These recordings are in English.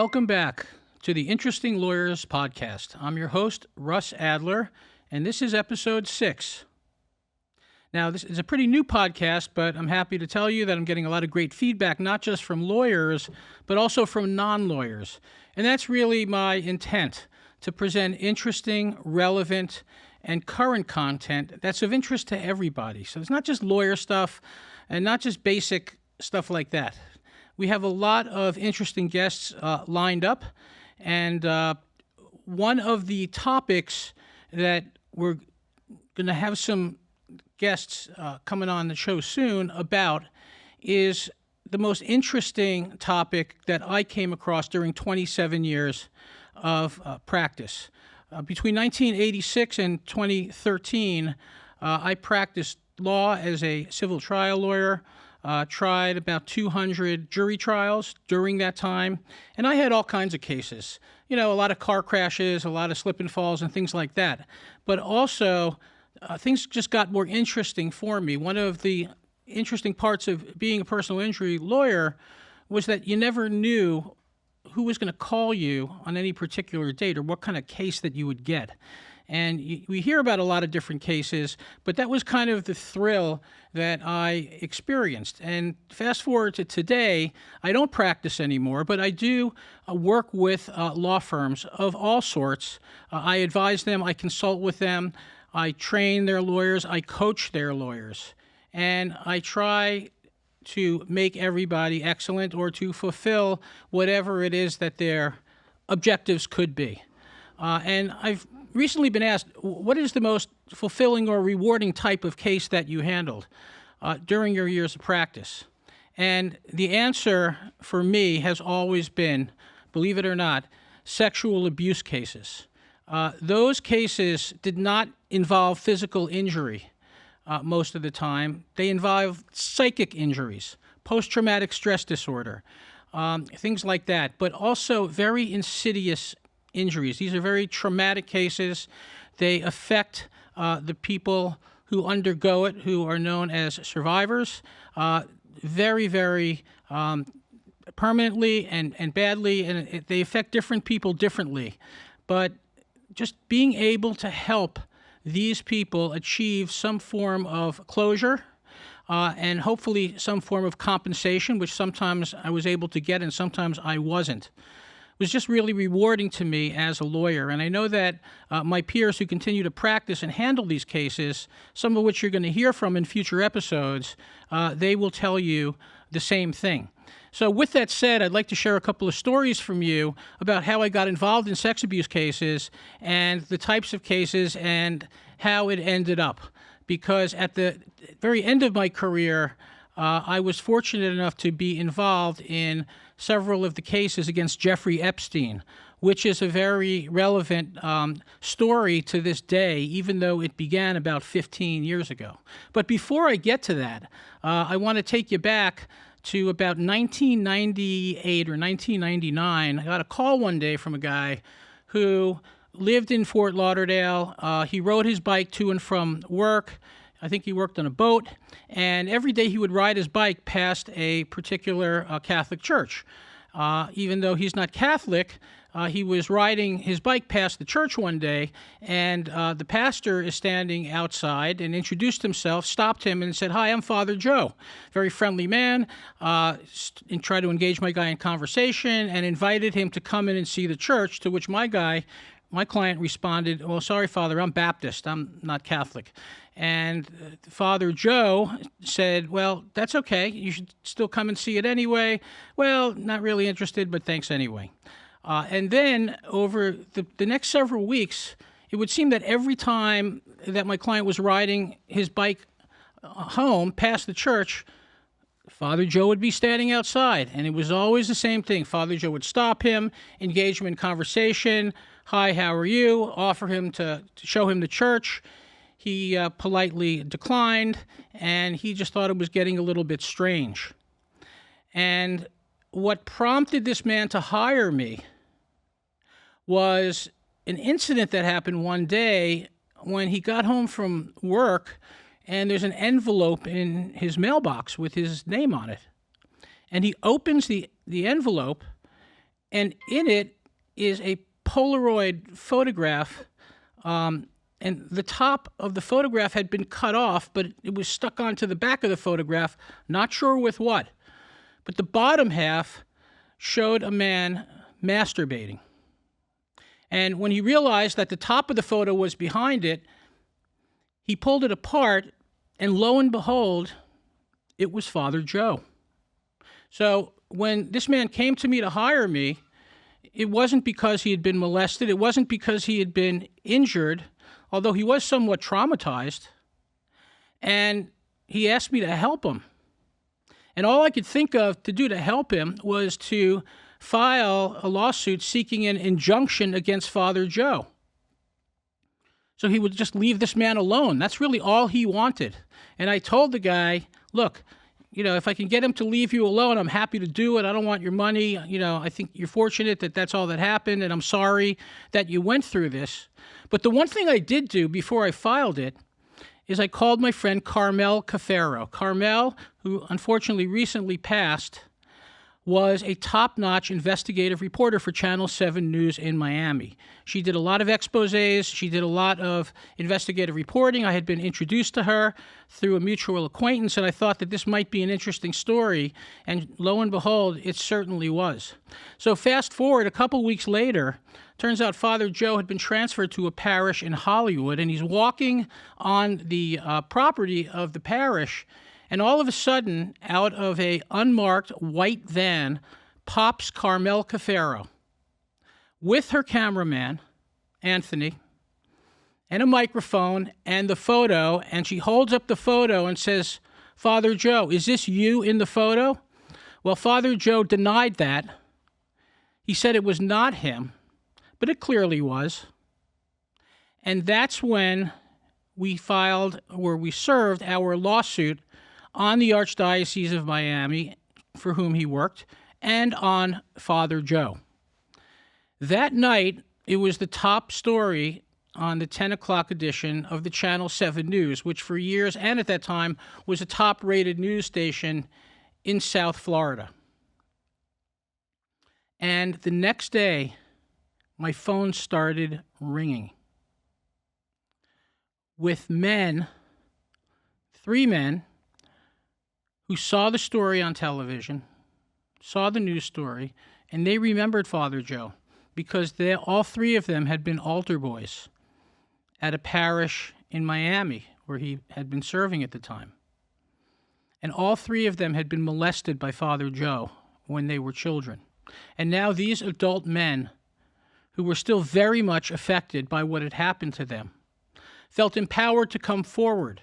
Welcome back to the Interesting Lawyers podcast. I'm your host, Russ Adler, and this is episode 6. Now, this is a pretty new podcast, but I'm happy to tell you that I'm getting a lot of great feedback, not just from lawyers, but also from non-lawyers. And that's really my intent, to present interesting, relevant, and current content that's of interest to everybody. So it's not just lawyer stuff and not just basic stuff like that. We have a lot of interesting guests lined up, and one of the topics that we're going to have some guests coming on the show soon about is the most interesting topic that I came across during 27 years of practice. Between 1986 and 2013, I practiced law as a civil trial lawyer. Tried about 200 jury trials during that time, and I had all kinds of cases. A lot of car crashes, a lot of slip and falls, and things like that. But also, things just got more interesting for me. One of the interesting parts of being a personal injury lawyer was that you never knew who was going to call you on any particular date or what kind of case that you would get. And we hear about a lot of different cases, but that was kind of the thrill that I experienced. And fast forward to today, I don't practice anymore, but I do work with law firms of all sorts. I advise them, I consult with them, I train their lawyers, I coach their lawyers, and I try to make everybody excellent or to fulfill whatever it is that their objectives could be. And I've recently been asked, what is the most fulfilling or rewarding type of case that you handled during your years of practice? And the answer for me has always been, believe it or not, sexual abuse cases. Those cases did not involve physical injury most of the time. They involve psychic injuries, post-traumatic stress disorder, things like that, but also very insidious injuries. These are very traumatic cases. They affect the people who undergo it, who are known as survivors, very, very permanently and badly, and they affect different people differently. But just being able to help these people achieve some form of closure and hopefully some form of compensation, which sometimes I was able to get and sometimes I wasn't, was just really rewarding to me as a lawyer. And I know that my peers who continue to practice and handle these cases, some of which you're going to hear from in future episodes, they will tell you the same thing. So with that said, I'd like to share a couple of stories from you about how I got involved in sex abuse cases and the types of cases and how it ended up. Because at the very end of my career, I was fortunate enough to be involved in several of the cases against Jeffrey Epstein, which is a very relevant story to this day, even though it began about 15 years ago. But before I get to that, I want to take you back to about 1998 or 1999. I got a call one day from a guy who lived in Fort Lauderdale. He rode his bike to and from work. I think he worked on a boat, and every day he would ride his bike past a particular Catholic church. Even though he's not Catholic, he was riding his bike past the church one day, and the pastor is standing outside and introduced himself, stopped him, and said, "Hi, I'm Father Joe." Very friendly man, and tried to engage my guy in conversation and invited him to come in and see the church, to which my client responded, "Well, sorry, Father, I'm Baptist. I'm not Catholic." And Father Joe said, "Well, that's okay. You should still come and see it anyway." "Well, not really interested, but thanks anyway." And then over the next several weeks, it would seem that every time that my client was riding his bike home past the church, Father Joe would be standing outside, and it was always the same thing. Father Joe would stop him, engage him in conversation. "Hi, how are you?" Offer him to show him the church. He politely declined, and he just thought it was getting a little bit strange. And what prompted this man to hire me was an incident that happened one day when he got home from work, and there's an envelope in his mailbox with his name on it. And he opens the envelope, And in it is a Polaroid photograph, and the top of the photograph had been cut off, but it was stuck onto the back of the photograph, not sure with what. But the bottom half showed a man masturbating. And when he realized that the top of the photo was behind it, he pulled it apart, and lo and behold, it was Father Joe. So when this man came to me to hire me, it wasn't because he had been molested. It wasn't because he had been injured, although he was somewhat traumatized. And he asked me to help him. And all I could think of to do to help him was to file a lawsuit seeking an injunction against Father Joe. So he would just leave this man alone. That's really all he wanted. And I told the guy, look, if I can get him to leave you alone, I'm happy to do it. I don't want your money. I think you're fortunate that that's all that happened, and I'm sorry that you went through this. But the one thing I did do before I filed it is I called my friend Carmel Cafaro. Carmel, who unfortunately recently passed, was a top-notch investigative reporter for Channel 7 News in Miami. She did a lot of exposés. She did a lot of investigative reporting. I had been introduced to her through a mutual acquaintance, and I thought that this might be an interesting story, and lo and behold, it certainly was. So fast forward a couple weeks later, turns out Father Joe had been transferred to a parish in Hollywood, and he's walking on the property of the parish, and all of a sudden, out of a unmarked white van, pops Carmel Cafaro with her cameraman, Anthony, and a microphone and the photo, and she holds up the photo and says, Father Joe, is this you in the photo? Well, Father Joe denied that. He said it was not him, but it clearly was. And that's when we served our lawsuit on the Archdiocese of Miami, for whom he worked, and on Father Joe. That night, it was the top story on the 10 o'clock edition of the Channel 7 News, which for years and at that time was a top-rated news station in South Florida. And the next day, my phone started ringing with three men, who saw the story on television, saw the news story, and they remembered Father Joe because all three of them had been altar boys at a parish in Miami where he had been serving at the time. And all three of them had been molested by Father Joe when they were children. And now these adult men, who were still very much affected by what had happened to them, felt empowered to come forward.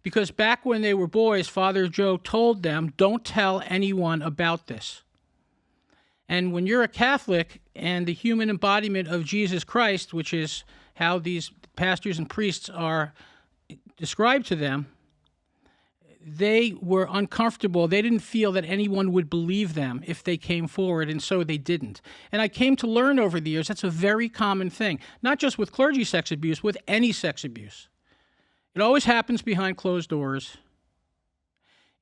Because back when they were boys, Father Joe told them, don't tell anyone about this. And when you're a Catholic and the human embodiment of Jesus Christ, which is how these pastors and priests are described to them, they were uncomfortable. They didn't feel that anyone would believe them if they came forward, and so they didn't. And I came to learn over the years that's a very common thing, not just with clergy sex abuse, with any sex abuse. It always happens behind closed doors.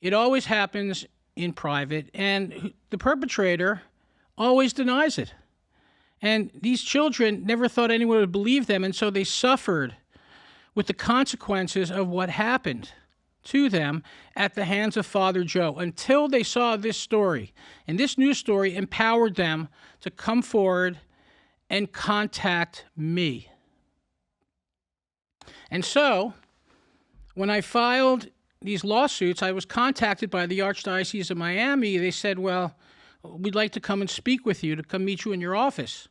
It always happens in private, and the perpetrator always denies it. And these children never thought anyone would believe them, and so they suffered with the consequences of what happened to them at the hands of Father Joe until they saw this story. And this news story empowered them to come forward and contact me. And so, when I filed these lawsuits, I was contacted by the Archdiocese of Miami. They said, well, we'd like to come and speak with you, to come meet you in your office.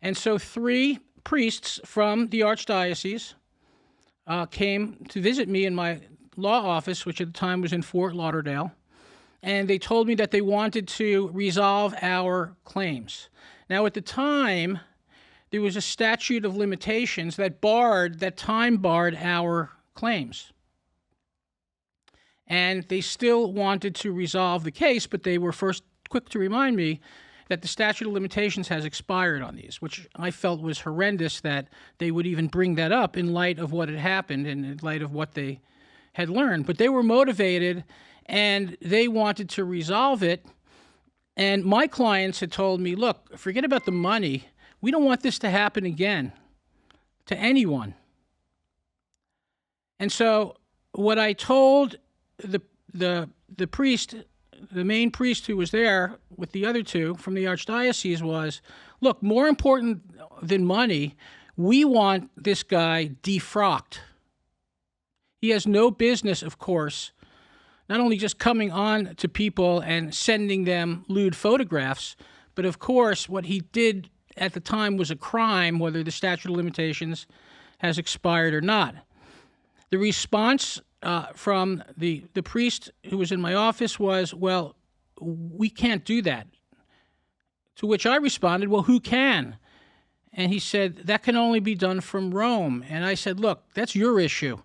And so 3 priests from the Archdiocese came to visit me in my law office, which at the time was in Fort Lauderdale, and they told me that they wanted to resolve our claims. Now, at the time, there was a statute of limitations that time barred our claims. And they still wanted to resolve the case, but they were first quick to remind me that the statute of limitations has expired on these, which I felt was horrendous that they would even bring that up in light of what had happened and in light of what they had learned. But they were motivated, and they wanted to resolve it And my clients had told me, look, forget about the money. We don't want this to happen again to anyone. And so what I told the priest, the main priest who was there with the other two from the archdiocese was, look, more important than money, we want this guy defrocked. He has no business, of course, not only just coming on to people and sending them lewd photographs, but of course what he did at the time was a crime, whether the statute of limitations has expired or not. The response from the priest who was in my office was, well, we can't do that. To which I responded, well, who can? And he said, that can only be done from Rome. And I said, look, that's your issue.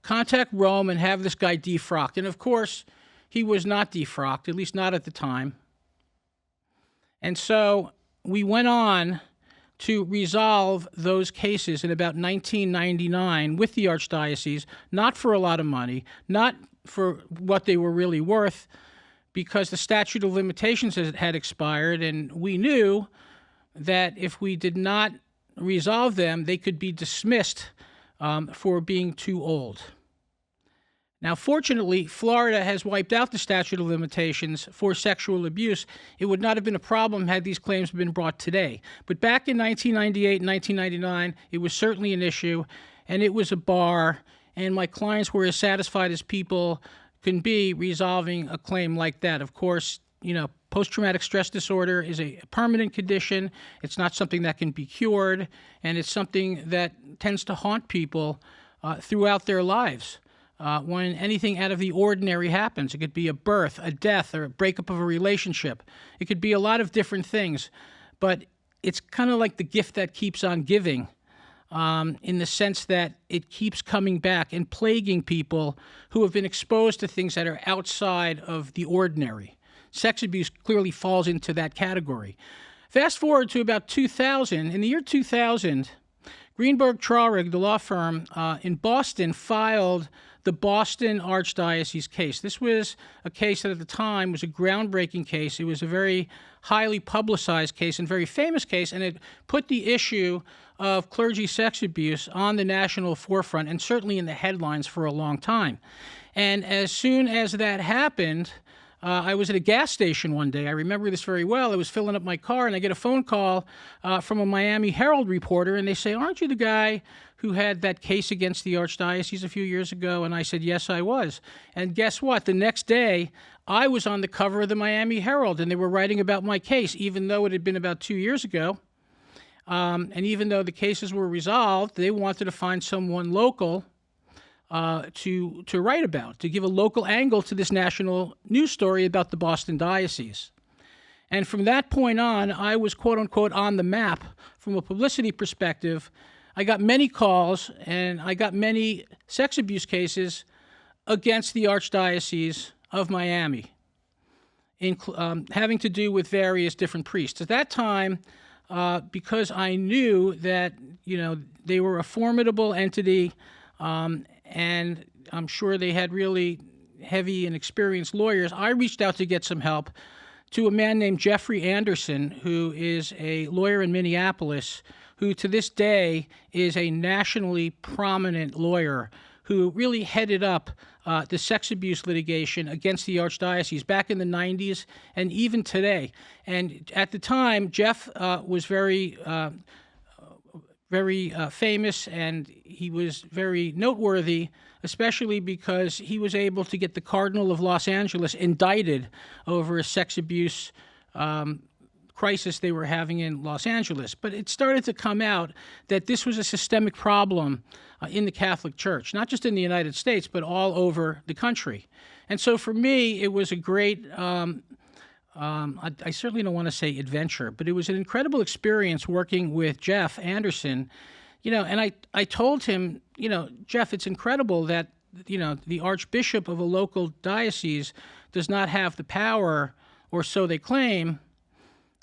Contact Rome and have this guy defrocked. And of course, he was not defrocked, at least not at the time. And so we went on to resolve those cases in about 1999 with the archdiocese, not for a lot of money, not for what they were really worth, because the statute of limitations had expired, and we knew that if we did not resolve them, they could be dismissed for being too old. Now, fortunately, Florida has wiped out the statute of limitations for sexual abuse. It would not have been a problem had these claims been brought today. But back in 1998 and 1999, it was certainly an issue, and it was a bar, and my clients were as satisfied as people can be resolving a claim like that. Of course, post-traumatic stress disorder is a permanent condition. It's not something that can be cured, and it's something that tends to haunt people throughout their lives. When anything out of the ordinary happens. It could be a birth, a death, or a breakup of a relationship. It could be a lot of different things. But it's kind of like the gift that keeps on giving, in the sense that it keeps coming back and plaguing people who have been exposed to things that are outside of the ordinary. Sex abuse clearly falls into that category. Fast forward to about 2000. In the year 2000, Greenberg Traurig, the law firm in Boston, filed the Boston Archdiocese case. This was a case that at the time was a groundbreaking case. It was a very highly publicized case and very famous case, and it put the issue of clergy sex abuse on the national forefront and certainly in the headlines for a long time. And as soon as that happened, I was at a gas station one day. I remember this very well. I was filling up my car, and I get a phone call from a Miami Herald reporter, and they say, aren't you the guy who had that case against the archdiocese a few years ago? And I said, yes, I was. And guess what? The next day, I was on the cover of the Miami Herald, and they were writing about my case, even though it had been about 2 years ago. And even though the cases were resolved, they wanted to find someone local to write about, to give a local angle to this national news story about the Boston Diocese. And from that point on, I was, quote unquote, on the map from a publicity perspective. I got many calls and I got many sex abuse cases against the Archdiocese of Miami, having to do with various different priests. At that time, because I knew that, they were a formidable entity, and I'm sure they had really heavy and experienced lawyers, I reached out to get some help to a man named Jeffrey Anderson, who is a lawyer in Minneapolis, who to this day is a nationally prominent lawyer who really headed up the sex abuse litigation against the Archdiocese back in the 90s and even today. And at the time, Jeff was very famous, and he was very noteworthy, especially because he was able to get the Cardinal of Los Angeles indicted over a sex abuse crisis they were having in Los Angeles. But it started to come out that this was a systemic problem in the Catholic Church, not just in the United States, but all over the country. And so for me, it was a great, I certainly don't want to say adventure, but it was an incredible experience working with Jeff Anderson, and I told him, Jeff, it's incredible that, the Archbishop of a local diocese does not have the power, or so they claim,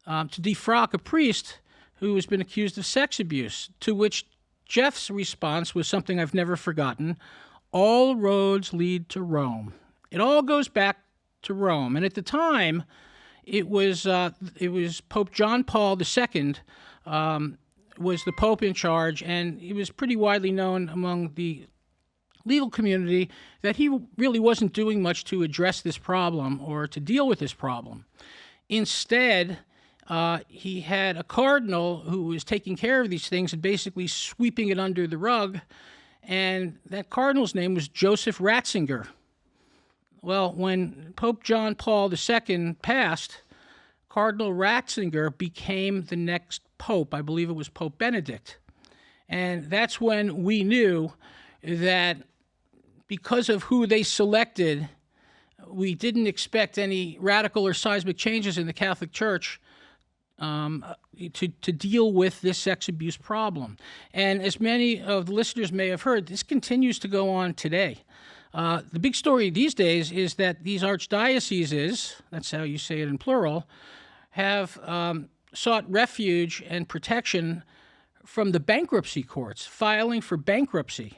to defrock a priest who has been accused of sex abuse, to which Jeff's response was something I've never forgotten. All roads lead to Rome. It all goes back to Rome. And at the time, it was Pope John Paul II was the Pope in charge, and it was pretty widely known among the legal community that he really wasn't doing much to address this problem or to deal with this problem. Instead, he had a cardinal who was taking care of these things and basically sweeping it under the rug, and that cardinal's name was Joseph Ratzinger. Well, when Pope John Paul II passed, Cardinal Ratzinger became the next pope. I believe it was Pope Benedict. And that's when we knew that because of who they selected, we didn't expect any radical or seismic changes in the Catholic Church to deal with this sex abuse problem. And as many of the listeners may have heard, this continues to go on today. The big story these days is that these archdioceses, that's how you say it in plural, have sought refuge and protection from the bankruptcy courts, filing for bankruptcy.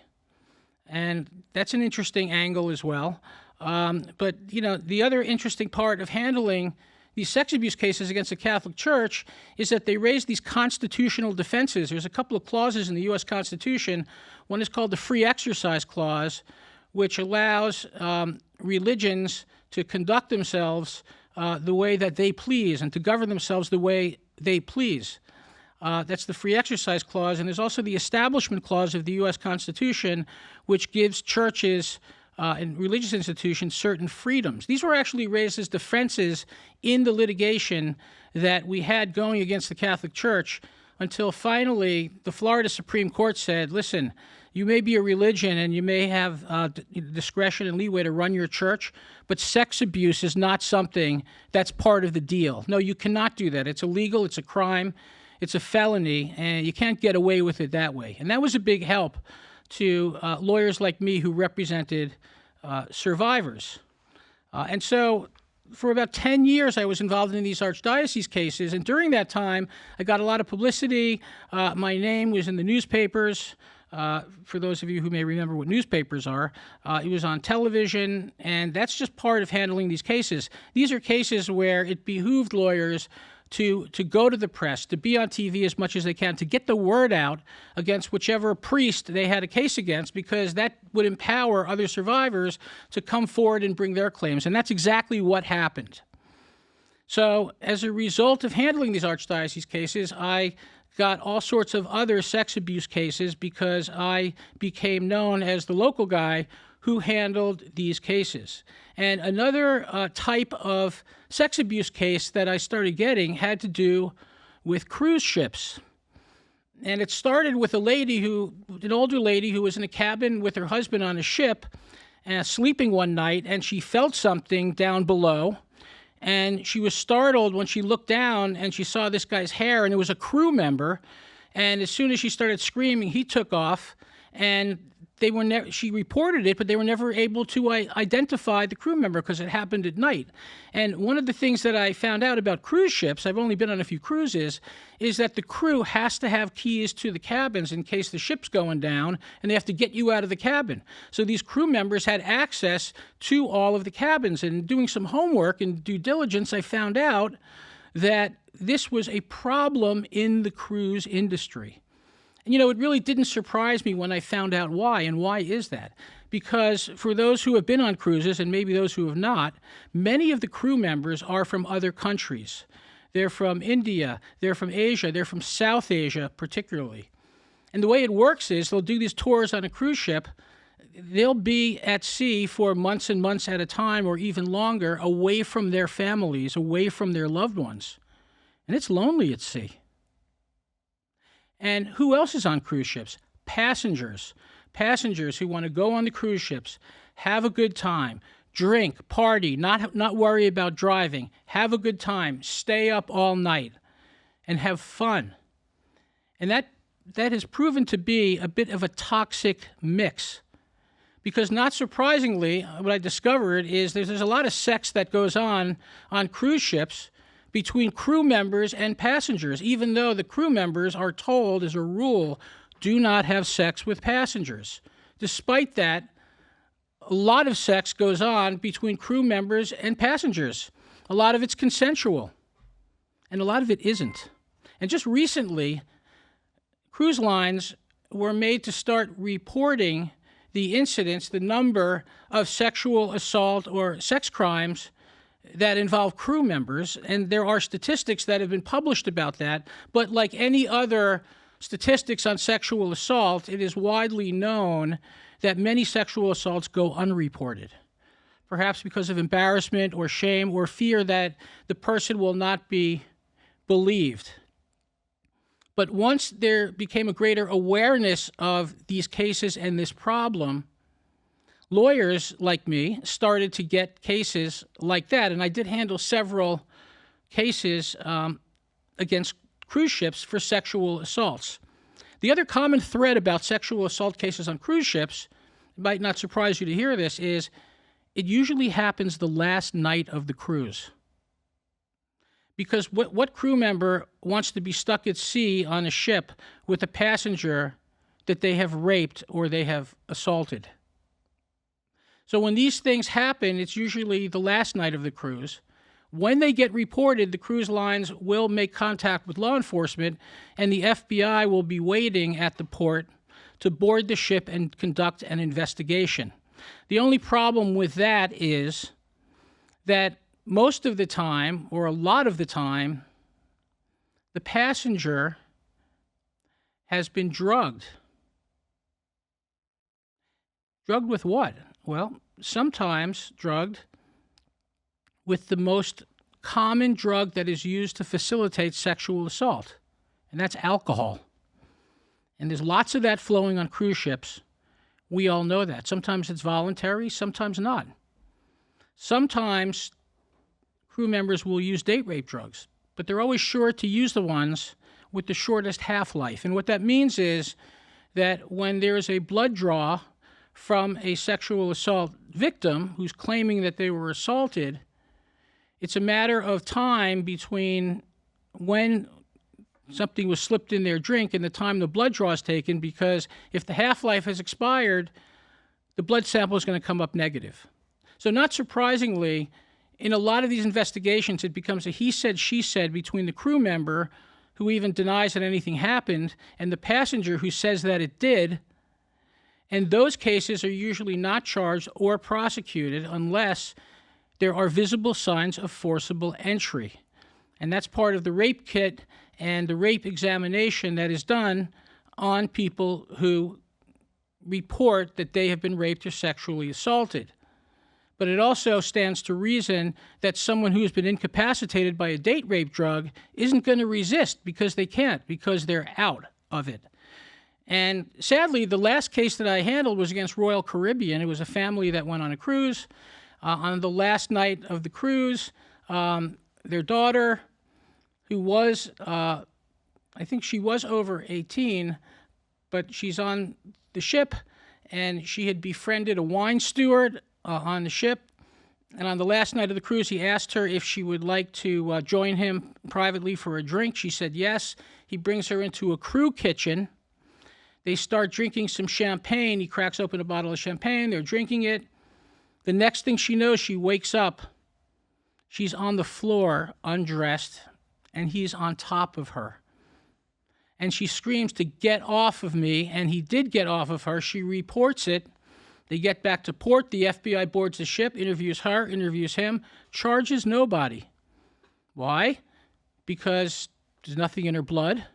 And that's an interesting angle as well. But, the other interesting part of handling these sex abuse cases against the Catholic Church is that they raise these constitutional defenses. There's a couple of clauses in the U.S. Constitution. One is called the Free Exercise Clause, which allows religions to conduct themselves the way that they please and to govern themselves the way they please. That's the Free Exercise Clause. And there's also the Establishment Clause of the U.S. Constitution, which gives churches and religious institutions certain freedoms. These were actually raised as defenses in the litigation that we had going against the Catholic Church until finally the Florida Supreme Court said, listen, you may be a religion and you may have discretion and leeway to run your church, but sex abuse is not something that's part of the deal. No, you cannot do that. It's illegal. It's a crime. It's a felony, and you can't get away with it that way. And that was a big help to lawyers like me who represented survivors. And so for about 10 years, I was involved in these archdiocese cases, and during that time, I got a lot of publicity. My name was in the newspapers. For those of you who may remember what newspapers are, it was on television, and that's just part of handling these cases. These are cases where it behooved lawyers to go to the press, to be on TV as much as they can, to get the word out against whichever priest they had a case against, because that would empower other survivors to come forward and bring their claims. And that's exactly what happened. So as a result of handling these archdiocese cases, I got all sorts of other sex abuse cases because I became known as the local guy who handled these cases. And another type of sex abuse case that I started getting had to do with cruise ships. And it started with an older lady who was in a cabin with her husband on a ship, sleeping one night, and she felt something down below. And she was startled when she looked down and she saw this guy's hair, and it was a crew member. And as soon as she started screaming, he took off, and she reported it, but they were never able to identify the crew member because it happened at night. And one of the things that I found out about cruise ships, I've only been on a few cruises, is that the crew has to have keys to the cabins in case the ship's going down, and they have to get you out of the cabin. So these crew members had access to all of the cabins. And doing some homework and due diligence, I found out that this was a problem in the cruise industry. And, it really didn't surprise me when I found out why. And why is that? Because for those who have been on cruises, and maybe those who have not, many of the crew members are from other countries. They're from India, they're from Asia, they're from South Asia particularly. And the way it works is they'll do these tours on a cruise ship. They'll be at sea for months and months at a time, or even longer, away from their families, away from their loved ones. And it's lonely at sea. And who else is on cruise ships? Passengers. Passengers who want to go on the cruise ships, have a good time, drink, party, not worry about driving, have a good time, stay up all night, and have fun. And that has proven to be a bit of a toxic mix. Because not surprisingly, what I discovered is there's a lot of sex that goes on cruise ships between crew members and passengers, even though the crew members are told, as a rule, do not have sex with passengers. Despite that, a lot of sex goes on between crew members and passengers. a lot of it's consensual, and a lot of it isn't. And just recently, cruise lines were made to start reporting the incidents, the number of sexual assault or sex crimes that involve crew members. And there are statistics that have been published about that. But like any other statistics on sexual assault, it is widely known that many sexual assaults go unreported, perhaps because of embarrassment or shame or fear that the person will not be believed. But once there became a greater awareness of these cases and this problem, lawyers like me started to get cases like that. And I did handle several cases against cruise ships for sexual assaults. The other common thread about sexual assault cases on cruise ships, it might not surprise you to hear this, is it usually happens the last night of the cruise. Because what crew member wants to be stuck at sea on a ship with a passenger that they have raped or they have assaulted? So when these things happen, it's usually the last night of the cruise. When they get reported, the cruise lines will make contact with law enforcement, and the FBI will be waiting at the port to board the ship and conduct an investigation. The only problem with that is that most of the time, or a lot of the time, the passenger has been drugged. Drugged with what? Well, sometimes drugged with the most common drug that is used to facilitate sexual assault, and that's alcohol. And there's lots of that flowing on cruise ships. We all know that. Sometimes it's voluntary, sometimes not. Sometimes crew members will use date rape drugs, but they're always sure to use the ones with the shortest half-life. And what that means is that when there is a blood draw from a sexual assault victim who's claiming that they were assaulted, it's a matter of time between when something was slipped in their drink and the time the blood draw is taken, because if the half-life has expired, the blood sample is going to come up negative. So not surprisingly, in a lot of these investigations, it becomes a he said, she said between the crew member, who even denies that anything happened, and the passenger who says that it did. And those cases are usually not charged or prosecuted unless there are visible signs of forcible entry. And that's part of the rape kit and the rape examination that is done on people who report that they have been raped or sexually assaulted. But it also stands to reason that someone who has been incapacitated by a date rape drug isn't going to resist because they can't, because they're out of it. And sadly, the last case that I handled was against Royal Caribbean. It was a family that went on a cruise. On the last night of the cruise, their daughter, who was, I think she was over 18, but she's on the ship, and she had befriended a wine steward on the ship. And on the last night of the cruise, he asked her if she would like to join him privately for a drink. She said yes. He brings her into a crew kitchen. They start drinking some champagne. He cracks open a bottle of champagne. They're drinking it. The next thing she knows, she wakes up. She's on the floor, undressed, and he's on top of her. And she screams to get off of me, and he did get off of her. She reports it. They get back to port. The FBI boards the ship, interviews her, interviews him, charges nobody. Why? Because there's nothing in her blood,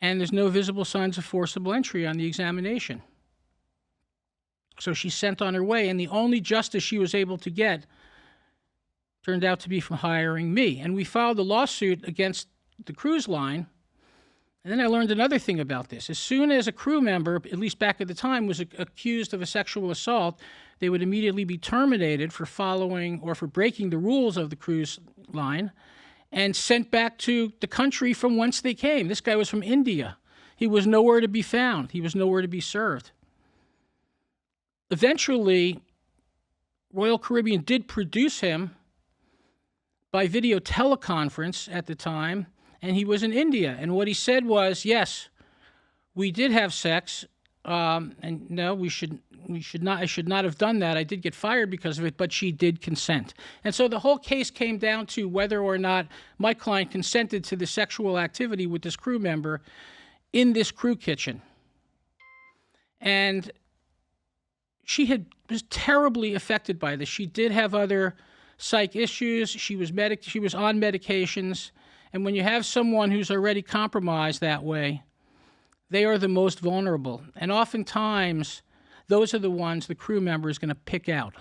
and there's no visible signs of forcible entry on the examination. So she's sent on her way, and the only justice she was able to get turned out to be from hiring me. And we filed a lawsuit against the cruise line. And then I learned another thing about this. As soon as a crew member, at least back at the time, was accused of a sexual assault, they would immediately be terminated for following or for breaking the rules of the cruise line and sent back to the country from whence they came. This guy was from India. He was nowhere to be found. He was nowhere to be served. Eventually, Royal Caribbean did produce him by video teleconference at the time, and he was in India. And what he said was, yes, we did have sex, and no, we should I should not have done that. I did get fired because of it, but she did consent. And so the whole case came down to whether or not my client consented to the sexual activity with this crew member in this crew kitchen. And she was terribly affected by this. She did have other psych issues. She was on medications. And when you have someone who's already compromised that way, they are the most vulnerable. And oftentimes, those are the ones the crew member is going to pick out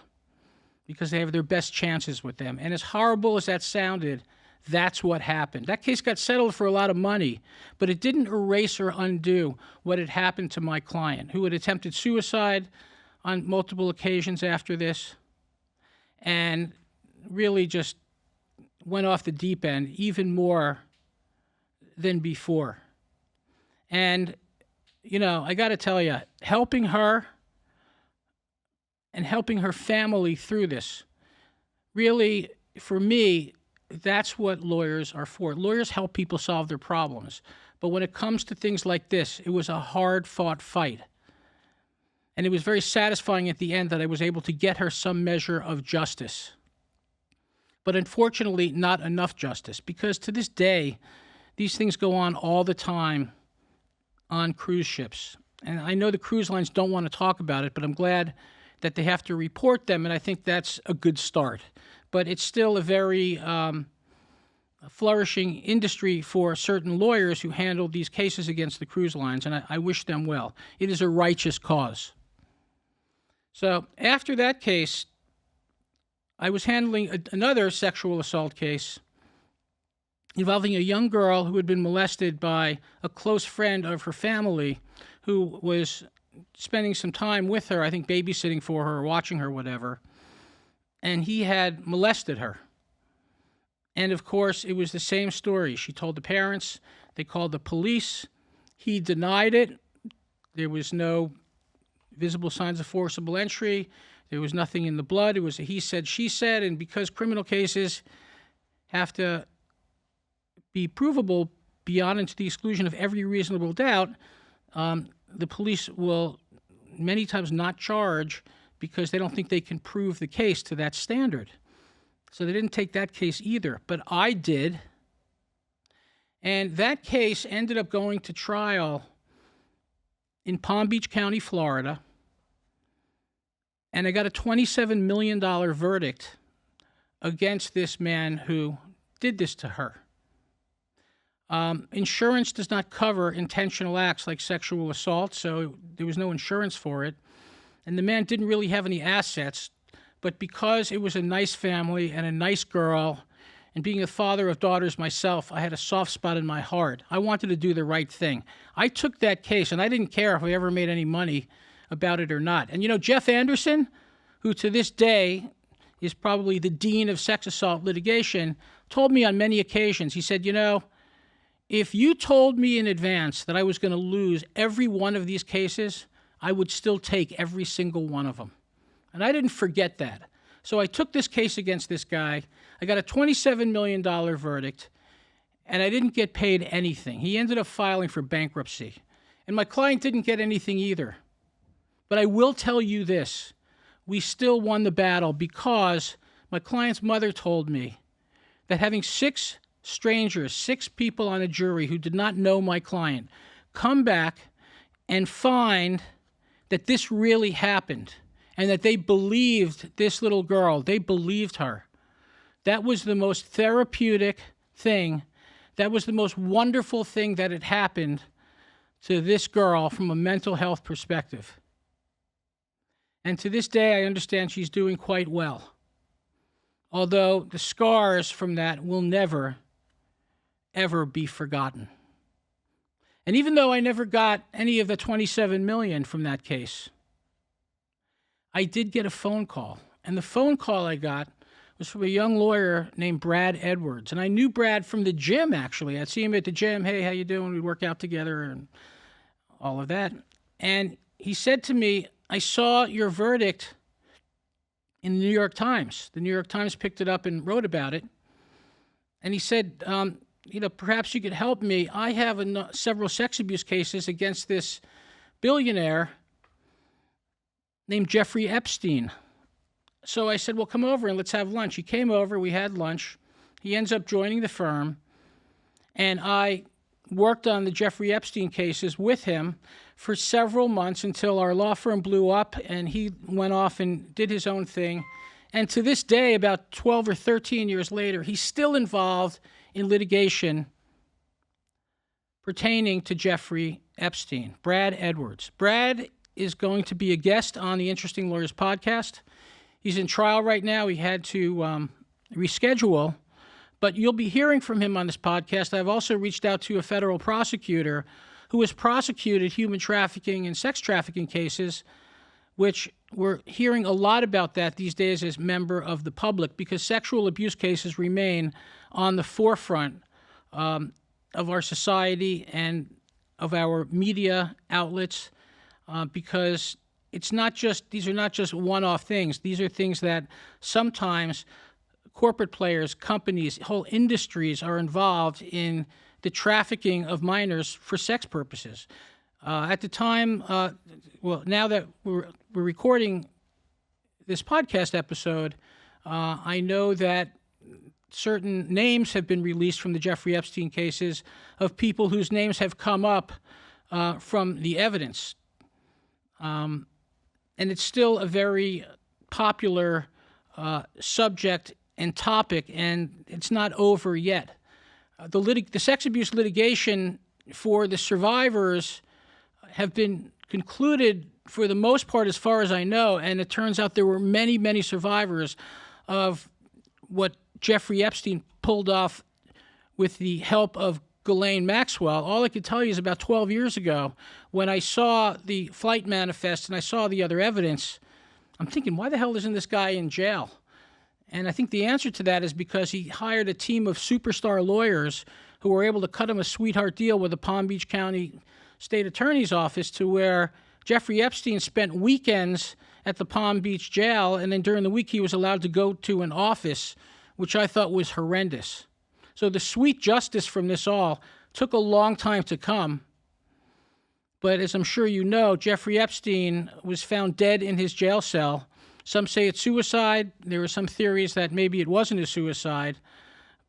because they have their best chances with them. And as horrible as that sounded, that's what happened. That case got settled for a lot of money, but it didn't erase or undo what had happened to my client, who had attempted suicide on multiple occasions after this and really just went off the deep end even more than before. And, I got to tell you, helping her and helping her family through this, really, for me, that's what lawyers are for. Lawyers help people solve their problems. But when it comes to things like this, it was a hard-fought fight. And it was very satisfying at the end that I was able to get her some measure of justice. But unfortunately, not enough justice, because to this day, these things go on all the time on cruise ships. And I know the cruise lines don't want to talk about it, but I'm glad that they have to report them, and I think that's a good start. But it's still a very flourishing industry for certain lawyers who handle these cases against the cruise lines, and I wish them well. It is a righteous cause. So after that case, I was handling another sexual assault case involving a young girl who had been molested by a close friend of her family who was spending some time with her, I think babysitting for her or watching her, whatever, and he had molested her. And of course, it was the same story. She told the parents, they called the police. He denied it. There was no visible signs of forcible entry. There was nothing in the blood. It was a he said, she said, and because criminal cases have to be provable beyond and to the exclusion of every reasonable doubt, the police will many times not charge because they don't think they can prove the case to that standard. So they didn't take that case either, but I did. And that case ended up going to trial in Palm Beach County, Florida. And I got a $27 million verdict against this man who did this to her. Insurance does not cover intentional acts like sexual assault, so there was no insurance for it. And the man didn't really have any assets, but because it was a nice family and a nice girl, and being a father of daughters myself, I had a soft spot in my heart. I wanted to do the right thing. I took that case, and I didn't care if I ever made any money about it or not. And Jeff Anderson, who to this day is probably the dean of sex assault litigation, told me on many occasions, he said, if you told me in advance that I was going to lose every one of these cases, I would still take every single one of them. And I didn't forget that. So I took this case against this guy. I got a $27 million verdict, and I didn't get paid anything. He ended up filing for bankruptcy. And my client didn't get anything either. But I will tell you this. We still won the battle because my client's mother told me that having six people on a jury who did not know my client, come back and find that this really happened and that they believed this little girl. They believed her. That was the most therapeutic thing. That was the most wonderful thing that had happened to this girl from a mental health perspective. And to this day, I understand she's doing quite well. Although the scars from that will never, ever be forgotten. And even though I never got any of the $27 million from that case, I did get a phone call. And the phone call I got was from a young lawyer named Brad Edwards. And I knew Brad from the gym, actually. I'd see him at the gym. Hey, how you doing? We'd work out together and all of that. And he said to me, I saw your verdict in the New York Times. The New York Times picked it up and wrote about it. And he said, perhaps you could help me. I have several sex abuse cases against this billionaire, named Jeffrey Epstein. So I said, well, come over and let's have lunch. He came over, we had lunch. He ends up joining the firm, and I worked on the Jeffrey Epstein cases with him for several months until our law firm blew up and he went off and did his own thing. And to this day, about 12 or 13 years later, he's still involved in litigation pertaining to Jeffrey Epstein. Brad Edwards. Brad is going to be a guest on the Interesting Lawyers podcast. He's in trial right now. He had to reschedule, but you'll be hearing from him on this podcast. I've also reached out to a federal prosecutor who has prosecuted human trafficking and sex trafficking cases, which we're hearing a lot about that these days as member of the public, because sexual abuse cases remain on the forefront of our society and of our media outlets, because these are not just one-off things. These are things that sometimes corporate players, companies, whole industries are involved in the trafficking of minors for sex purposes. At the time, now that we're recording this podcast episode, I know that certain names have been released from the Jeffrey Epstein cases of people whose names have come up from the evidence. And it's still a very popular subject and topic, and it's not over yet. The sex abuse litigation for the survivors have been concluded for the most part, as far as I know, and it turns out there were many, many survivors of what Jeffrey Epstein pulled off with the help of Ghislaine Maxwell. All I could tell you is about 12 years ago, when I saw the flight manifest and I saw the other evidence, I'm thinking, why the hell isn't this guy in jail? And I think the answer to that is because he hired a team of superstar lawyers who were able to cut him a sweetheart deal with the Palm Beach County State Attorney's Office, to where Jeffrey Epstein spent weekends at the Palm Beach jail, and then during the week he was allowed to go to an office, which I thought was horrendous. So the sweet justice from this all took a long time to come. But as I'm sure you know, Jeffrey Epstein was found dead in his jail cell. Some say it's suicide. There are some theories that maybe it wasn't a suicide,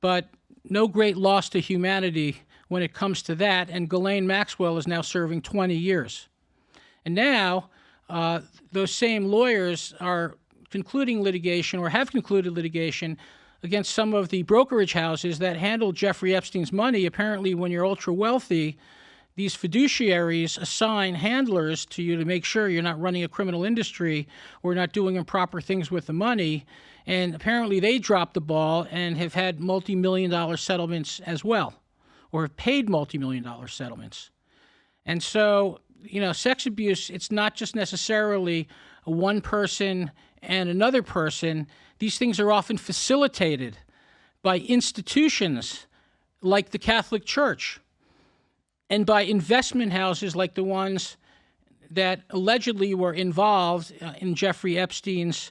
but no great loss to humanity when it comes to that. And Ghislaine Maxwell is now serving 20 years. And now those same lawyers are concluding litigation, or have concluded litigation, against some of the brokerage houses that handle Jeffrey Epstein's money. Apparently, when you're ultra wealthy, these fiduciaries assign handlers to you to make sure you're not running a criminal industry or not doing improper things with the money. And apparently they dropped the ball and have had multi-million-dollar settlements as well, or have paid multi-million-dollar settlements. And so, sex abuse, it's not just necessarily one person and another person. These things are often facilitated by institutions like the Catholic Church and by investment houses like the ones that allegedly were involved in Jeffrey Epstein's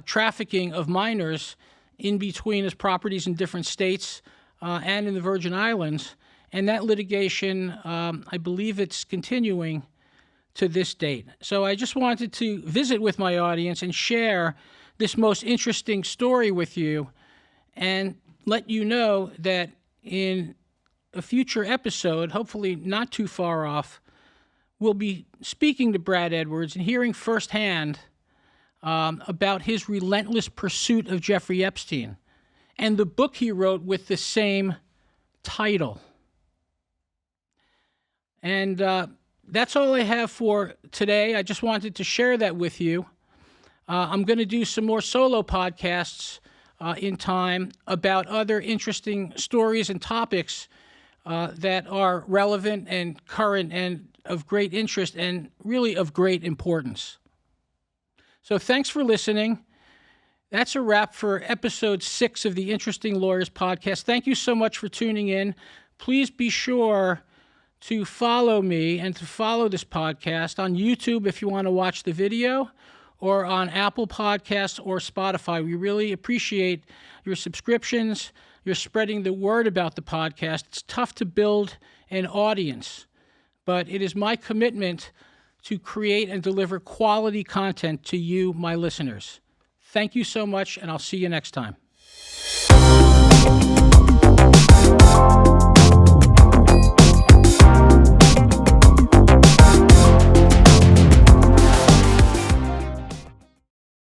trafficking of minors in between his properties in different states and in the Virgin Islands. And that litigation, I believe it's continuing to this date. So I just wanted to visit with my audience and share this most interesting story with you, and let you know that in a future episode, hopefully not too far off, we'll be speaking to Brad Edwards and hearing firsthand about his relentless pursuit of Jeffrey Epstein and the book he wrote with the same title. And that's all I have for today. I just wanted to share that with you. I'm going to do some more solo podcasts in time about other interesting stories and topics that are relevant and current and of great interest and really of great importance. So thanks for listening. That's a wrap for episode 6 of the Interesting Lawyers podcast. Thank you so much for tuning in. Please be sure to follow me and to follow this podcast on YouTube if you want to watch the video, or on Apple Podcasts or Spotify. We really appreciate your subscriptions. You're spreading the word about the podcast. It's tough to build an audience, but it is my commitment to create and deliver quality content to you, my listeners. Thank you so much, and I'll see you next time.